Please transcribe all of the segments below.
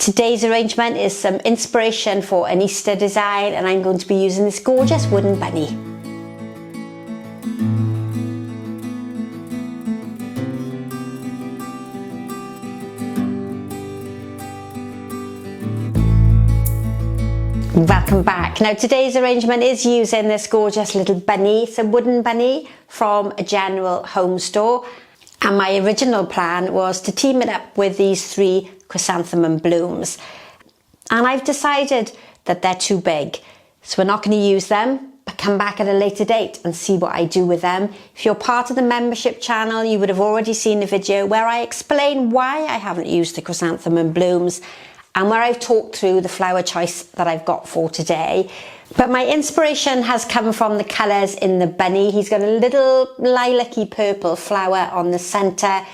Today's arrangement is some inspiration for an Easter design, and I'm going to be using this gorgeous wooden bunny. Welcome back. Now today's arrangement is using this gorgeous little bunny. It's a wooden bunny from a general home store, and my original plan was to team it up with these 3 chrysanthemum blooms, and I've decided that they're too big, so we're not going to use them, but come back at a later date and see what I do with them. If you're part of the membership channel, you would have already seen the video where I explain why I haven't used the chrysanthemum blooms and where I've talked through the flower choice that I've got for today. But my inspiration has come from the colours in the bunny. He's got a little lilac-y purple flower on the centre.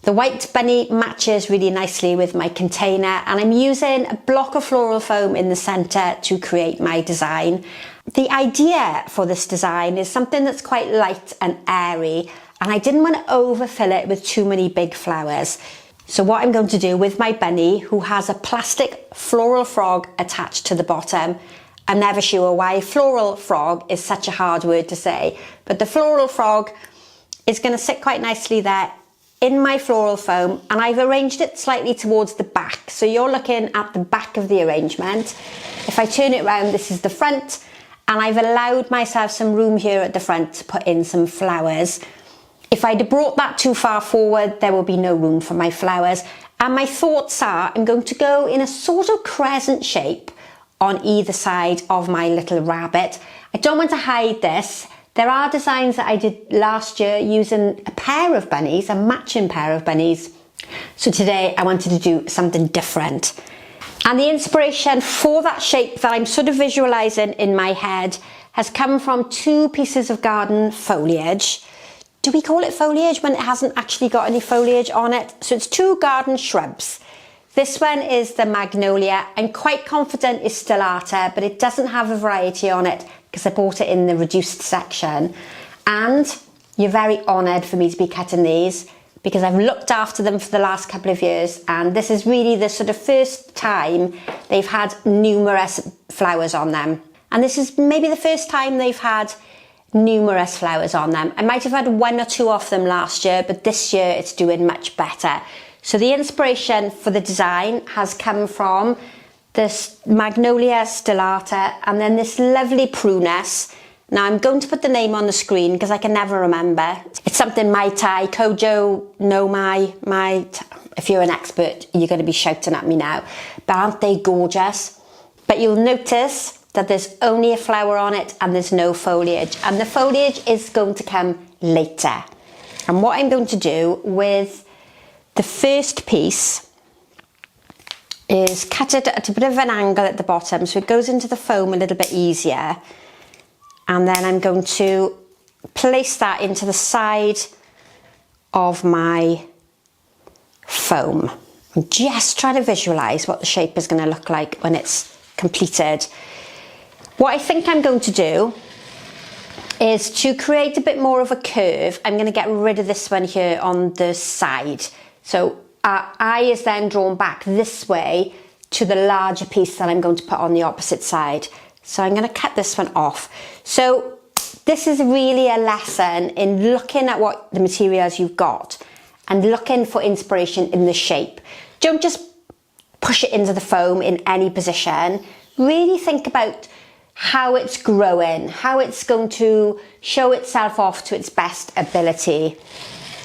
The white bunny matches really nicely with my container, and I'm using a block of floral foam in the centre to create my design. The idea for this design is something that's quite light and airy, and I didn't want to overfill it with too many big flowers. So what I'm going to do with my bunny, who has a plastic floral frog attached to the bottom, I'm never sure why floral frog is such a hard word to say, but the floral frog is going to sit quite nicely there in my floral foam, and I've arranged it slightly towards the back. So you're looking at the back of the arrangement. If I turn it around, this is the front, and I've allowed myself some room here at the front to put in some flowers. If I'd have brought that too far forward, there will be no room for my flowers. And my thoughts are, I'm going to go in a sort of crescent shape on either side of my little rabbit. I don't want to hide this. There are designs that I did last year using a pair of bunnies, a matching pair of bunnies. So today I wanted to do something different. And the inspiration for that shape that I'm sort of visualising in my head has come from 2 pieces of garden foliage. Do we call it foliage when it hasn't actually got any foliage on it? So it's 2 garden shrubs. This one is the magnolia. I'm quite confident it's stellata, but it doesn't have a variety on it because I bought it in the reduced section. And you're very honoured for me to be cutting these because I've looked after them for the last couple of years, and this is really the sort of first time they've had numerous flowers on them. And this is maybe the first time they've had numerous flowers on them. I might have had 1 or 2 off them last year, but this year it's doing much better. So the inspiration for the design has come from this magnolia stellata and then this lovely prunus. Now I'm going to put the name on the screen because I can never remember. It's something Mai Tai, Kojo, no Mai. If you're an expert, you're going to be shouting at me now. But aren't they gorgeous? But you'll notice that there's only a flower on it and there's no foliage, and the foliage is going to come later. And what I'm going to do with the first piece is cut it at a bit of an angle at the bottom so it goes into the foam a little bit easier, and then I'm going to place that into the side of my foam. I'm just trying to visualize what the shape is going to look like when it's completed. What I think I'm going to do is to create a bit more of a curve. I'm going to get rid of this one here on the side. So our eye is then drawn back this way to the larger piece that I'm going to put on the opposite side. So I'm going to cut this one off. So this is really a lesson in looking at what the materials you've got and looking for inspiration in the shape. Don't just push it into the foam in any position. Really think about how it's growing, how it's going to show itself off to its best ability.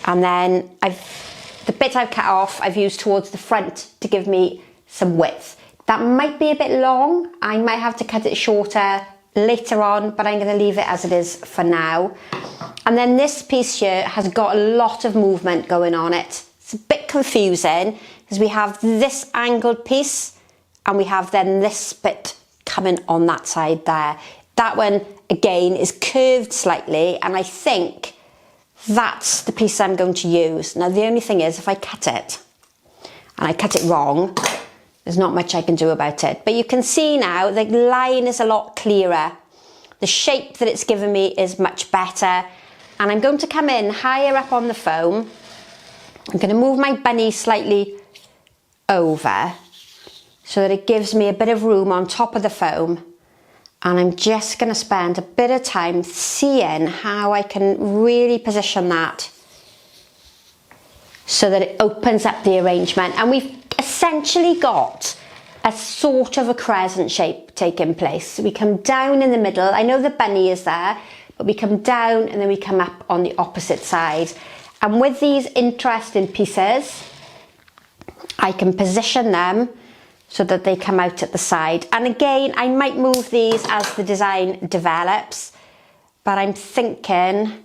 And then the bit I've cut off, I've used towards the front to give me some width. That might be a bit long. I might have to cut it shorter later on, but I'm going to leave it as it is for now. And then this piece here has got a lot of movement going on it. It's a bit confusing because we have this angled piece and we have then this bit coming on that side there. That one again is curved slightly, and I think that's the piece I'm going to use. Now the only thing is, if I cut it and I cut it wrong, there's not much I can do about it. But you can see now the line is a lot clearer. The shape that it's given me is much better, and I'm going to come in higher up on the foam. I'm going to move my bunny slightly over so that it gives me a bit of room on top of the foam. And I'm just going to spend a bit of time seeing how I can really position that so that it opens up the arrangement. And we've essentially got a sort of a crescent shape taking place. We come down in the middle. I know the bunny is there, but we come down and then we come up on the opposite side. And with these interesting pieces, I can position them so that they come out at the side. And again, I might move these as the design develops, but I'm thinking,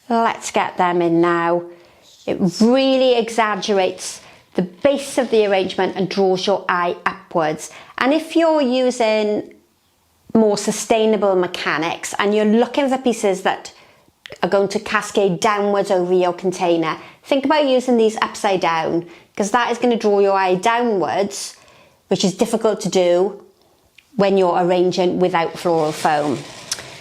let's get them in now. It really exaggerates the base of the arrangement and draws your eye upwards. And if you're using more sustainable mechanics and you're looking for pieces that are going to cascade downwards over your container, think about using these upside down, because that is going to draw your eye downwards, which is difficult to do when you're arranging without floral foam.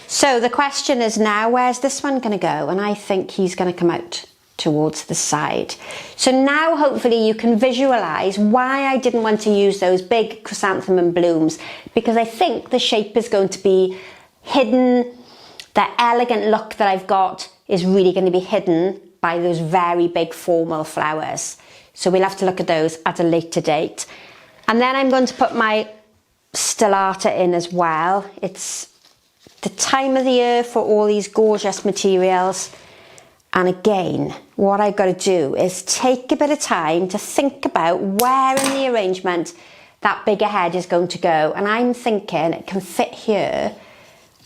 So the question is now, where's this one going to go? And I think he's going to come out towards the side. So now hopefully you can visualize why I didn't want to use those big chrysanthemum blooms, because I think the shape is going to be hidden. The elegant look that I've got is really going to be hidden by those very big formal flowers. So we'll have to look at those at a later date. And then I'm going to put my stellata in as well. It's the time of the year for all these gorgeous materials. And again, what I've got to do is take a bit of time to think about where in the arrangement that bigger head is going to go. And I'm thinking it can fit here.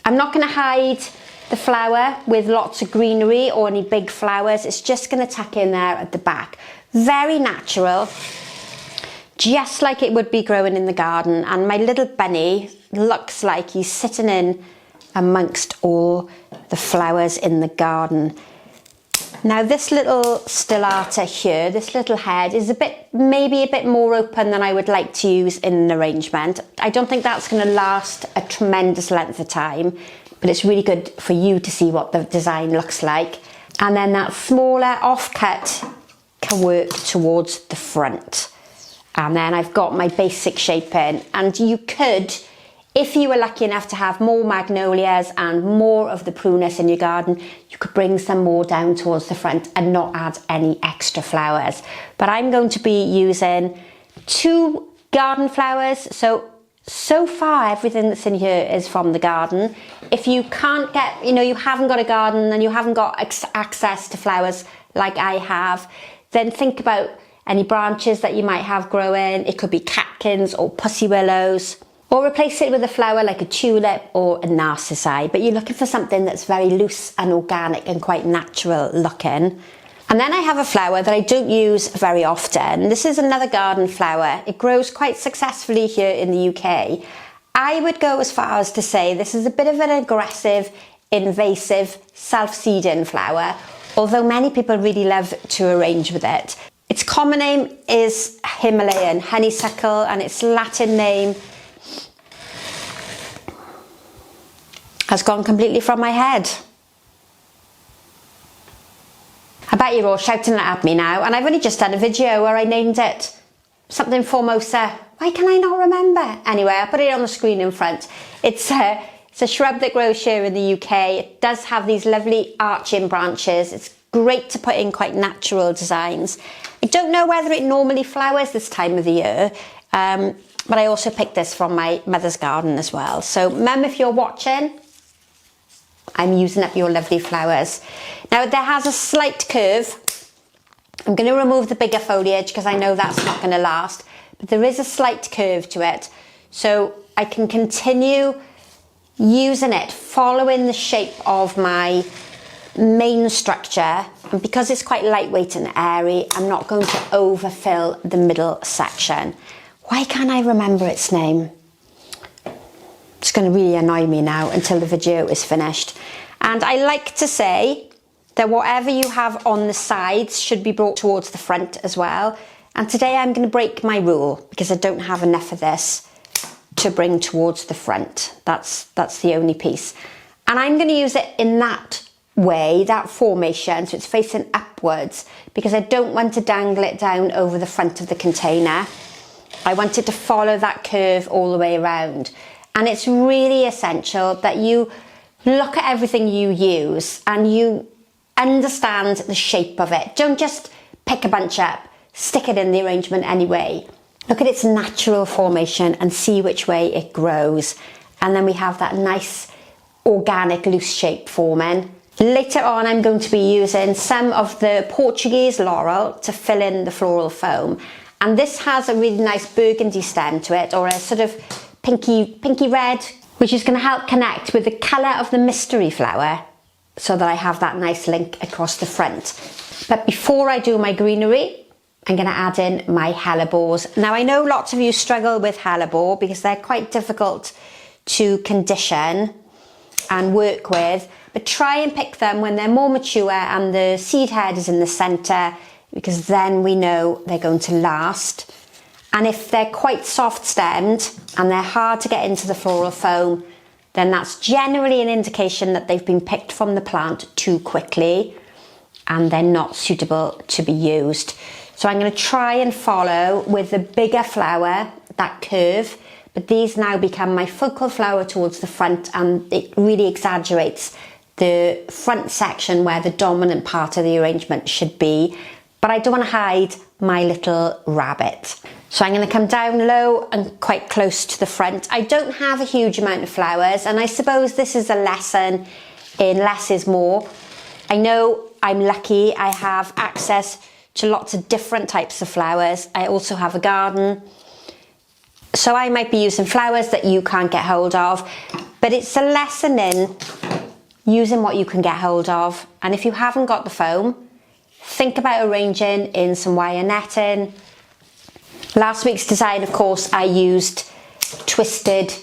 I'm not going to hide the flower with lots of greenery or any big flowers. It's just going to tuck in there at the back. Very natural, just like it would be growing in the garden. And my little bunny looks like he's sitting in amongst all the flowers in the garden. Now this little stellata here, this little head is maybe a bit more open than I would like to use in an arrangement. I don't think that's going to last a tremendous length of time, but it's really good for you to see what the design looks like. And then that smaller offcut can work towards the front. And then I've got my basic shape in, and you could, if you were lucky enough to have more magnolias and more of the prunus in your garden, you could bring some more down towards the front and not add any extra flowers. But I'm going to be using 2 garden flowers. So far everything that's in here is from the garden. If you can't get, you haven't got a garden and you haven't got access to flowers like I have, then think about any branches that you might have growing. It could be catkins or pussy willows. Or replace it with a flower like a tulip or a narcissi, but you're looking for something that's very loose and organic and quite natural looking. And then I have a flower that I don't use very often. This is another garden flower. It grows quite successfully here in the UK. I would go as far as to say this is a bit of an aggressive, invasive, self-seeding flower, although many people really love to arrange with it. Its common name is Himalayan honeysuckle, and its Latin name has gone completely from my head. I bet you're all shouting at me now, and I've only just done a video where I named it something Formosa. Why can I not remember? Anyway, I'll put it on the screen in front. It's a shrub that grows here in the UK. It does have these lovely arching branches. It's great to put in quite natural designs. I don't know whether it normally flowers this time of the year, but I also picked this from my mother's garden as well. So Mum, if you're watching, I'm using up your lovely flowers. Now there has a slight curve. I'm going to remove the bigger foliage because I know that's not going to last, but there is a slight curve to it. So I can continue using it, following the shape of my main structure. And because it's quite lightweight and airy, I'm not going to overfill the middle section. Why can't I remember its name? It's going to really annoy me now until the video is finished. And I like to say that whatever you have on the sides should be brought towards the front as well. And today I'm going to break my rule because I don't have enough of this to bring towards the front. That's the only piece. And I'm going to use it in that way, that formation, so it's facing upwards, because I don't want to dangle it down over the front of the container. I wanted to follow that curve all the way around. And it's really essential that you look at everything you use and you understand the shape of it. Don't just pick a bunch up, stick it in the arrangement anyway. Look at its natural formation and see which way it grows. And then we have that nice organic loose shape forming. Later on, I'm going to be using some of the Portuguese laurel to fill in the floral foam. And this has a really nice burgundy stem to it, or a sort of pinky red, which is going to help connect with the colour of the mystery flower so that I have that nice link across the front. But before I do my greenery, I'm going to add in my hellebores. Now, I know lots of you struggle with hellebore because they're quite difficult to condition and work with, but try and pick them when they're more mature and the seed head is in the centre, because then we know they're going to last. And if they're quite soft stemmed and they're hard to get into the floral foam, then that's generally an indication that they've been picked from the plant too quickly and they're not suitable to be used. So I'm going to try and follow with the bigger flower, that curve, but these now become my focal flower towards the front, and it really exaggerates the front section where the dominant part of the arrangement should be. But I don't want to hide my little rabbit. So I'm going to come down low and quite close to the front. I don't have a huge amount of flowers, and I suppose this is a lesson in less is more. I know I'm lucky, I have access to lots of different types of flowers. I also have a garden, so I might be using flowers that you can't get hold of, but it's a lesson in using what you can get hold of. And if you haven't got the foam, think about arranging in some wire netting. Last week's design, of course, I used twisted,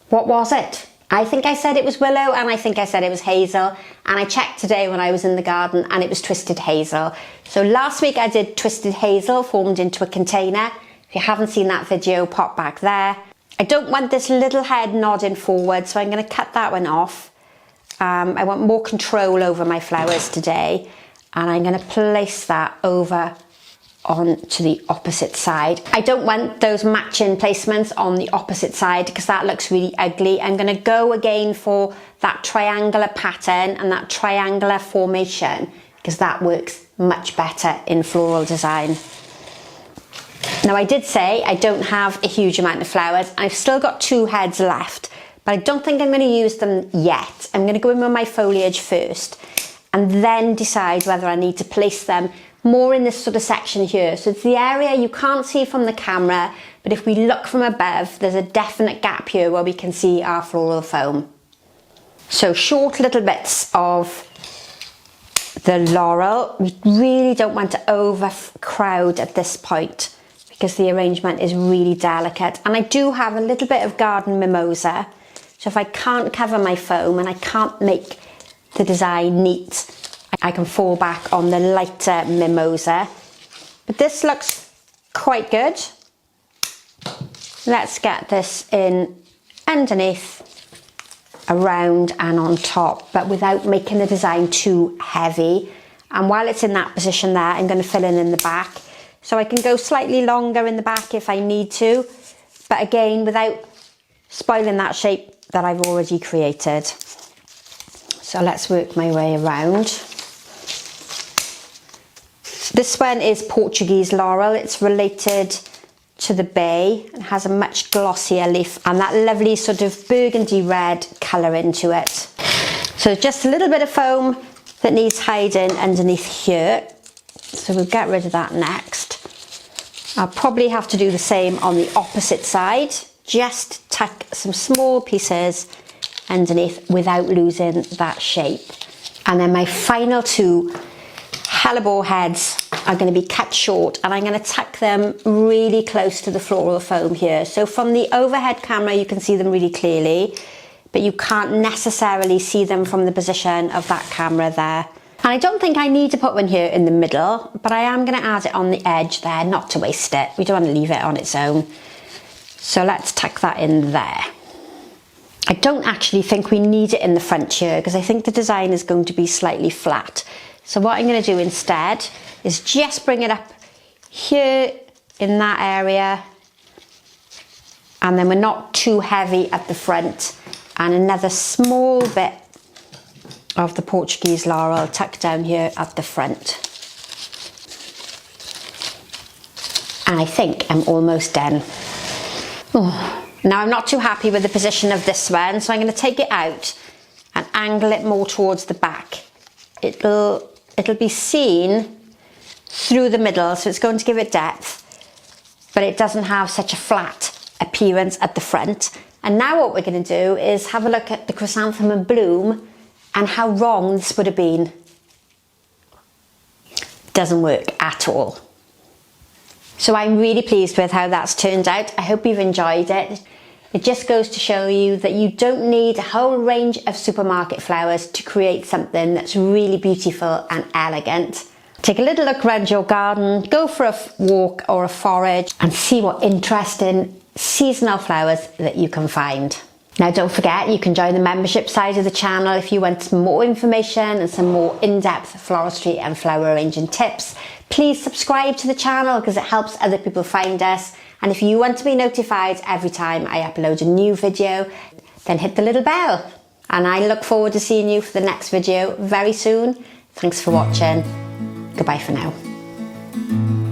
what was it? I think I said it was willow, and I think I said it was hazel, and I checked today when I was in the garden and it was twisted hazel. So last week I did twisted hazel formed into a container. If you haven't seen that video, pop back there. I don't want this little head nodding forward, so I'm going to cut that one off. I want more control over my flowers today, and I'm going to place that over onto the opposite side. I don't want those matching placements on the opposite side because that looks really ugly. I'm going to go again for that triangular pattern and that triangular formation because that works much better in floral design. Now, I did say I don't have a huge amount of flowers. I've still got 2 heads left, but I don't think I'm going to use them yet. I'm going to go in with my foliage first and then decide whether I need to place them more in this sort of section here. So it's the area you can't see from the camera, but if we look from above, there's a definite gap here where we can see our floral foam. So short little bits of the laurel. We really don't want to overcrowd at this point because the arrangement is really delicate. And I do have a little bit of garden mimosa. So if I can't cover my foam and I can't make the design neat, I can fall back on the lighter mimosa. But this looks quite good. Let's get this in underneath, around and on top, but without making the design too heavy. And while it's in that position there, I'm going to fill in the back. So I can go slightly longer in the back if I need to, but again, without spoiling that shape that I've already created. So let's work my way around. This one is Portuguese laurel. It's related to the bay and has a much glossier leaf and that lovely sort of burgundy red colour into it. So just a little bit of foam that needs hiding underneath here. So we'll get rid of that next. I'll probably have to do the same on the opposite side. Just tuck some small pieces underneath without losing that shape. And then my final 2 hellebore heads are going to be cut short, and I'm going to tuck them really close to the floral foam here. So from the overhead camera you can see them really clearly, but you can't necessarily see them from the position of that camera there. And I don't think I need to put one here in the middle, but I am going to add it on the edge there, not to waste it. We don't want to leave it on its own. So let's tuck that in there. I don't actually think we need it in the front here because I think the design is going to be slightly flat. So what I'm going to do instead is just bring it up here in that area. And then we're not too heavy at the front. And another small bit of the Portuguese laurel tucked down here at the front. And I think I'm almost done. Oh. Now I'm not too happy with the position of this one, so I'm going to take it out and angle it more towards the back. It'll be seen through the middle, so it's going to give it depth, but it doesn't have such a flat appearance at the front. And now what we're going to do is have a look at the chrysanthemum bloom and how wrong this would have been. Doesn't work at all. So I'm really pleased with how that's turned out. I hope you've enjoyed it. It just goes to show you that you don't need a whole range of supermarket flowers to create something that's really beautiful and elegant. Take a little look around your garden, go for a walk or a forage and see what interesting seasonal flowers that you can find. Now don't forget, you can join the membership side of the channel if you want some more information and some more in-depth floristry and flower arranging tips. Please subscribe to the channel because it helps other people find us. And if you want to be notified every time I upload a new video, then hit the little bell. And I look forward to seeing you for the next video very soon. Thanks for watching. Goodbye for now.